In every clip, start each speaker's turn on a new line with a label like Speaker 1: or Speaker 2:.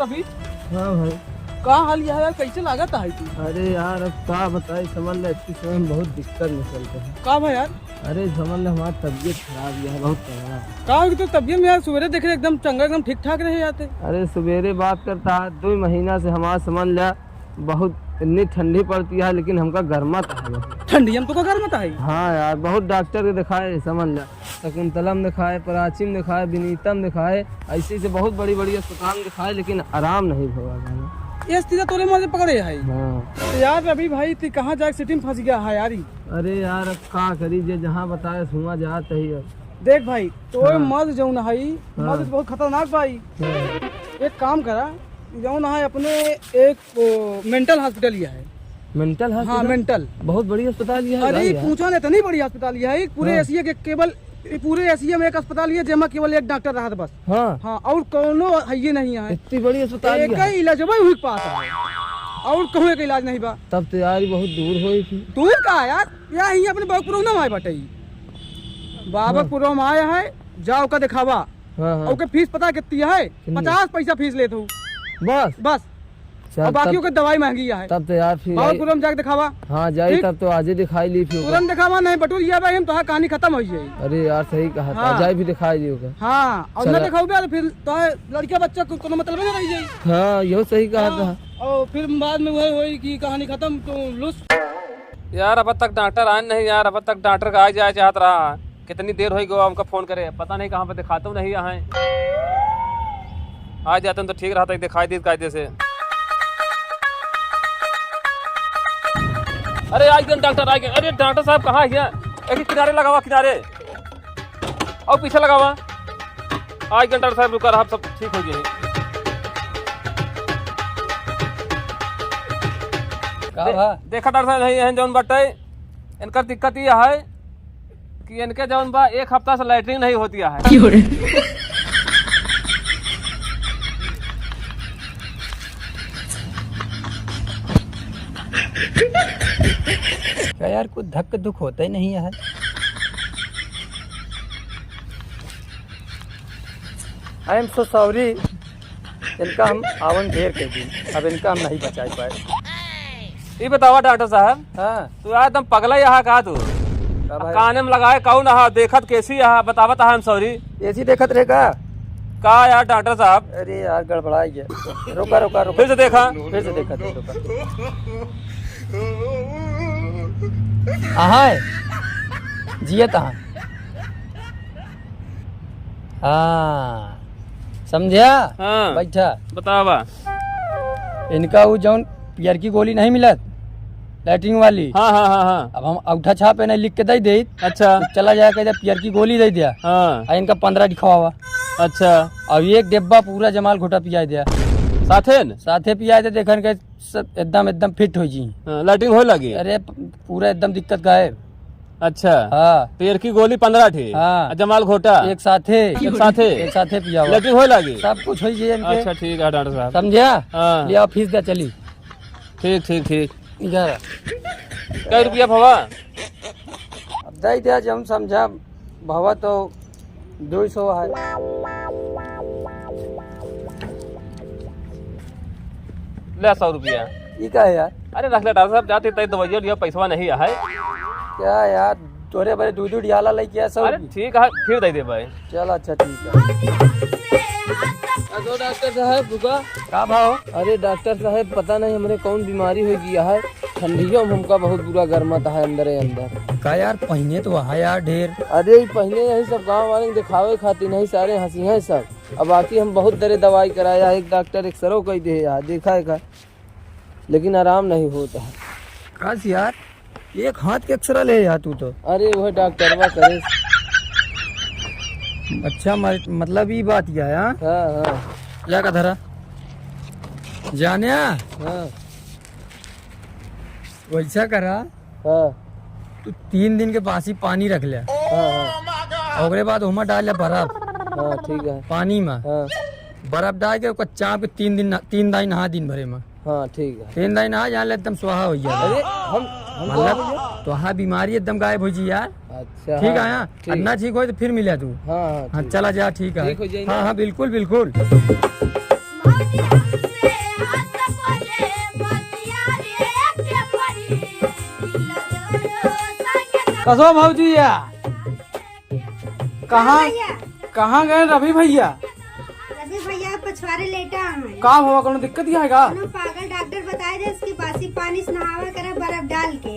Speaker 1: रवि।
Speaker 2: हाँ भाई।
Speaker 1: कहाँ हाल यह है यार, कैसे लागत है तू?
Speaker 2: अरे यार अब क्या बताए, समझ ले इतनी समय में बहुत दिक्कत में चलते हैं।
Speaker 1: कहा भाई यार?
Speaker 2: अरे समझ ले हमारी तबीयत खराब है, बहुत तगड़ा।
Speaker 1: कहा कि तो तबीयत में यार सवेरे देख रहे एकदम चंगा, एकदम ठीक ठाक रहे जाते।
Speaker 2: अरे सवेरे बात करता है, 2 महीना से हमारा समझ लिया बहुत इतनी ठंडी पड़ती है, लेकिन हमका गर्मा था है।
Speaker 1: ठंडी हम तो का गर्म है।
Speaker 2: हाँ यार बहुत डॉक्टर के दिखाए, समझ लिया शकुंतलम दिखाए, प्राचीन दिखाए, विनीतम दिखाए, ऐसे से बहुत बड़ी बड़ी अस्पताल दिखाए, लेकिन आराम नहीं हुआ।
Speaker 1: ये स्थिति तोरे मजे पकड़े है।
Speaker 2: हाँ।
Speaker 1: तो यार रवि भाई तू कहाँ जाके सिटी में फंस गया है यार?
Speaker 2: अरे यार अब क्या करी, जे जहाँ बताए सुना जात है।
Speaker 1: देख भाई तो
Speaker 2: हाँ।
Speaker 1: मर्द जौन है
Speaker 2: हाँ।
Speaker 1: मर्द बहुत खतरनाक भाई। एक काम करा, जौन है अपने एक मेंटल हॉस्पिटल ये है।
Speaker 2: Mental hospital?
Speaker 1: हाँ मेंटल
Speaker 2: बहुत बड़ी अस्पताल ये है।
Speaker 1: अरे पूछो नहीं, इतनी बड़ी अस्पताल ये है। पूरे
Speaker 2: हाँ।
Speaker 1: एशिया के केवल पूरे एशिया में एक अस्पताल है जेमा केवल एक डॉक्टर रहा था बस।
Speaker 2: हाँ
Speaker 1: हाँ और कोनो है ये नहीं है।
Speaker 2: इतनी बड़ी अस्पताल
Speaker 1: एक
Speaker 2: ये है।
Speaker 1: ही इलाज भाई वही के पास है और कहूँ एक इलाज नहीं बा।
Speaker 2: तब तो यार बहुत दूर हुई थी।
Speaker 1: दूर का यार, यहाँ ही अपने बाबूपुर में आए बटे। बाबूपुर में आया है, जाओ का दिखावा।
Speaker 2: हाँ हाँ।
Speaker 1: और फीस पता कितनी है? 50 पैसा फीस लेते हूँ
Speaker 2: बस
Speaker 1: बस।
Speaker 2: चल,
Speaker 1: और बाकियों की दवाई महंगी है।
Speaker 2: तब तो यार फिर
Speaker 1: बाबूपुर में जाके दिखावा।
Speaker 2: हाँ जाई,
Speaker 1: ठीक?
Speaker 2: तब तो आज ही दिखाई ली फिर।
Speaker 1: तुरंत दिखावा नहीं बटूर ये भाई, हम तो कहानी खत्म हो जाए।
Speaker 2: अरे यार सही कहा था,
Speaker 1: हाँ।
Speaker 2: जाई भी दिखाई दियो।
Speaker 1: हाँ और
Speaker 2: चला।
Speaker 1: न दिखाओ तो फिर तो लड़का बच्चा को कोनो मतलब नहीं रह जाए।
Speaker 2: हाँ यही सही कहा था।
Speaker 1: और फिर बाद में वही हुई कि कहानी खत्म तो लुस।
Speaker 3: यार अब तक डॉक्टर आए नहीं यार, अब तक डॉक्टर का आ जाए चाहत रहा। कितनी देर होगी हमका फोन करे, पता नहीं कहाँ पे दिखाते हूँ नहीं यहाँ आ जाते तो ठीक रहता, दिखाई दी कायदे से। अरे आ गए डॉक्टर, आ गए। अरे डॉक्टर साहब कहाँ है? एक किनारे लगा हुआ, किनारे और पीछे लगा हुआ। आ गए डॉक्टर साहब, रुका रहा, सब ठीक हो गए। देखा डॉक्टर साहब नहीं जौन बटे इनका दिक्कत ये है कि इनके जौन बा 1 हफ्ता से लैट्रिन नहीं होती है।
Speaker 4: क्या यार कुछ धक्क दुख होता ही नहीं है। आई एम सो सॉरी, इनका हम आवन ढेर कर दी, अब इनका हम नहीं बचा पाए।
Speaker 3: ये बतावा डॉक्टर साहब,
Speaker 4: हाँ
Speaker 3: तू यार एकदम पगला यहाँ कहा तू काने में लगाए कौन रहा, देखत कैसी यहाँ बतावत है। सॉरी
Speaker 4: ऐसी देखत रहेगा
Speaker 3: का यार डॉक्टर साहब?
Speaker 4: अरे यार गड़बड़ा गया, रोका रोका रोका,
Speaker 3: फिर से देखा,
Speaker 4: फिर से देखा हाँ जिया तहाँ। हाँ समझा?
Speaker 3: हाँ
Speaker 4: बैठा
Speaker 3: बतावा।
Speaker 4: इनका वो जौन पियर की गोली नहीं मिलत लैट्रिन वाली,
Speaker 3: हाँ हाँ हाँ हाँ।
Speaker 4: अब हम अंगूठा छाप है नहीं लिख के दे दे।
Speaker 3: अच्छा
Speaker 4: तो चला जाए कहते पियर की गोली दे दिया।
Speaker 3: हाँ
Speaker 4: और इनका 15 लिखवा हुआ।
Speaker 3: अच्छा
Speaker 4: अब एक डिब्बा पूरा जमाल घोटा पिया दिया,
Speaker 3: साथे न?
Speaker 4: साथे पिया दे, देखन के सब एकदम फिट हो जी।
Speaker 3: लैट्रिन हो लगी?
Speaker 4: अरे पूरा एकदम दिक्कत गायब।
Speaker 3: अच्छा
Speaker 4: हाँ
Speaker 3: पेड़ की गोली 15 थी।
Speaker 4: हाँ।
Speaker 3: जमाल घोटा
Speaker 4: एक साथे
Speaker 3: एक साथे
Speaker 4: पिया हुआ,
Speaker 3: लैट्रिन हो लगी?
Speaker 4: सब कुछ हो जी इनके।
Speaker 3: अच्छा ठीक है डॉक्टर साहब।
Speaker 4: समझा?
Speaker 3: हाँ
Speaker 4: लिया फीस दे चली।
Speaker 3: ठीक ठीक ठीक।
Speaker 4: 11
Speaker 3: क्या रुपया भवा?
Speaker 4: अब दे दिया जब हम समझा भवा तो 200 है।
Speaker 3: ले 100 रुपया।
Speaker 4: ये क्या है यार?
Speaker 3: अरे रख ले डॉक्टर साहब, जाते तय दवाइया लिया, पैसा नहीं है।
Speaker 4: क्या यार तोरे बड़े दूध डियाला ले किया सब।
Speaker 3: अरे ठीक है फिर दे दे भाई।
Speaker 4: चल अच्छा ठीक है।
Speaker 2: तो डॉक्टर साहब रुका।
Speaker 4: का भाव?
Speaker 2: अरे डॉक्टर साहब पता नहीं हमरे कौन बीमारी हो गया है, ठंडियों में हमका बहुत बुरा गर्मता है अंदर अंदर।
Speaker 4: का यार पहने तो वहाँ यार ढेर।
Speaker 2: अरे पहले यही सब गाँव वाले दिखावे खातिर नहीं सारे हंसी हैं सब। अब बाकी हम बहुत दरे दवाई कराया, एक डॉक्टर एक्सरो कही दे यार देखा है, लेकिन आराम नहीं होता है।
Speaker 4: काश यार एक हाथ के एक्सरा ले यार तू तो।
Speaker 2: अरे वह डॉक्टरवा करे।
Speaker 4: अच्छा मतलब ये बात क्या है? हाँ
Speaker 2: हाँ हाँ
Speaker 4: क्या का धरा जाने
Speaker 2: हाँ
Speaker 4: वैसा करा,
Speaker 2: हाँ
Speaker 4: तू 3 दिन के पास ही पानी रख लिया,
Speaker 2: हाँ
Speaker 4: और बाद हुमा डाल लिया बर्फ
Speaker 2: हाँ ठीक है।
Speaker 4: पानी में,
Speaker 2: हाँ
Speaker 4: बर्फ डाल के उसका चाप के 3 दाई नहा दिन भरे में।
Speaker 2: हाँ ठीक है।
Speaker 4: 3 दाई नहा जान एकदम सुहा हो गया।
Speaker 2: अरे हम
Speaker 4: मतलब तो हाँ बीमारी एकदम गायब हो जी यार।
Speaker 2: अच्छा
Speaker 4: ठीक है
Speaker 2: हाँ,
Speaker 4: यहाँ
Speaker 2: ठीक।
Speaker 4: अन्ना ठीक हो तो फिर मिला तू।
Speaker 2: हाँ हाँ
Speaker 4: हाँ
Speaker 2: ठीक।
Speaker 4: चला जा ठीक है।
Speaker 2: ठीक हो जाए ना?
Speaker 4: हाँ हाँ बिल्कुल बिल्कुल।
Speaker 1: कसो भाजी या कहाँ कहाँ गए रवि भैया?
Speaker 5: रवि भैया पछवारे लेटा है।
Speaker 1: का हुआ, कोनो दिक्कत ही है का?
Speaker 5: पागल डॉक्टर बताए थे इसके बासी पानी से नहावा करे बर्फ डाल के।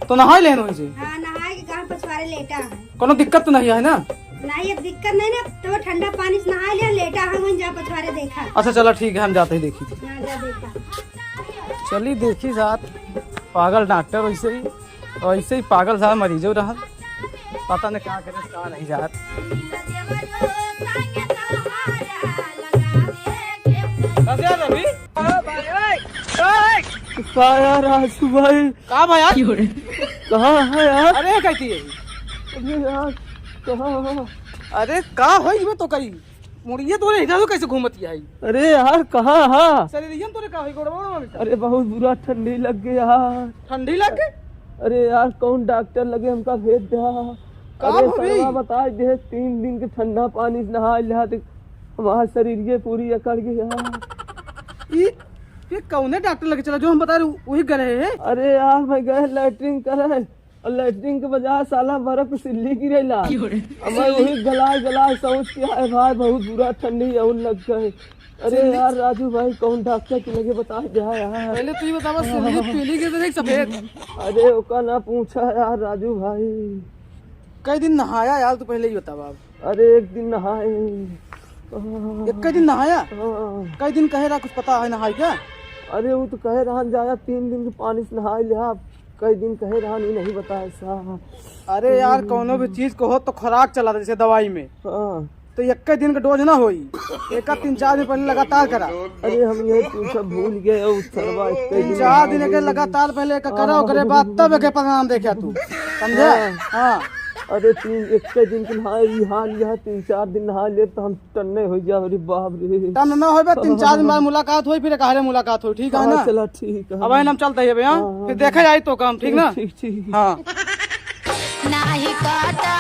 Speaker 1: तो नहा लेन हो से?
Speaker 5: हाँ नहाए के कहाँ पछवारे लेटा है।
Speaker 1: कोनो दिक्कत तो नहीं है ना?
Speaker 5: नहीं अब दिक्कत नहीं ना, तो ठंडा पानी से नहा लिया, लेटा है वहीं जा पछवारे देखा।
Speaker 1: अच्छा चलो ठीक है, हम जाते ही देखी।
Speaker 5: हाँ, जा देखा।
Speaker 1: चली देखी साथ पागल डॉक्टर वैसे ही पागल साहब मरीजों रहा, पता नहीं क्या करे क्या नहीं जात। रवि
Speaker 2: यार राजू भाई
Speaker 1: कहाँ भाई यार?
Speaker 2: कहाँ है यार?
Speaker 1: अरे कहती है
Speaker 2: अरे यार कहाँ?
Speaker 1: अरे का होई में तो कई मुड़िए तोरे इधर तो कैसे घूमती है?
Speaker 2: अरे यार कहाँ है?
Speaker 1: शरीरियम तोरे का होई गोड़वा में?
Speaker 2: अरे बहुत बुरा ठंडी लग गई यार।
Speaker 1: ठंडी लग गई?
Speaker 2: अरे यार कौन डॉक्टर लगे हमका भेज दिया।
Speaker 1: का
Speaker 2: अरे
Speaker 1: भाभी?
Speaker 2: सरवा बता दे 3 दिन के ठंडा पानी से नहा लिया तो हमारा शरीर ये पूरी अकड़ गई यार।
Speaker 1: ये कौने डॉक्टर लगे चला जो हम बता रहे वही गए हैं?
Speaker 2: अरे यार मैं गए लैट्रिन करे और लैट्रिन के बजाय साला बर्फ सिल्ली गिरेला। मैं वही गलाए सोच के आए भाई बहुत बुरा ठंडी और लग गए। अरे यार राजू भाई कौन डॉक्टर के लगे बता दे यार।
Speaker 1: पहले तू ही बतावा सिल्ली पीली के देख सफेद।
Speaker 2: अरे ओका ना पूछा यार राजू भाई।
Speaker 1: कई दिन नहाया यार, तू पहले ही बतावा।
Speaker 2: अरे एक दिन नहाए।
Speaker 1: एक कई दिन नहाया?
Speaker 2: हाँ।
Speaker 1: कई दिन कहे रहा कुछ पता है नहाई क्या?
Speaker 2: अरे वो तो कहे रहा जाया 3 दिन के पानी से नहा लिया, कई दिन कहे रहा नहीं बताया साहब।
Speaker 1: अरे यार कोनो भी चीज को हो तो खुराक चला था, जैसे दवाई में
Speaker 2: हाँ।
Speaker 1: तो एक दिन का डोज ना होई, एक 3-4 दिन पहले लगातार करा।
Speaker 2: अरे हम ये पूछा भूल गए उस सरवा
Speaker 1: 4 दिन के लगातार पहले का करा करे बाद तब के परिणाम देखा तू, समझा? हाँ।
Speaker 2: अरे 1 दिन के नहा लिया 3-4 दिन नहा ले तो हम टन्ने हो गया। अरे बाप रे
Speaker 1: टन ना होई 3-4 दिन बाद मुलाकात हुई, फिर कहा मुलाकात हुई, ठीक है ना?
Speaker 2: चलो ठीक है।
Speaker 1: अब हम चलते हैं भैया, फिर देखा जाए तो काम, ठीक ना?
Speaker 2: ठीक।
Speaker 1: हाँ।
Speaker 5: नाही काटा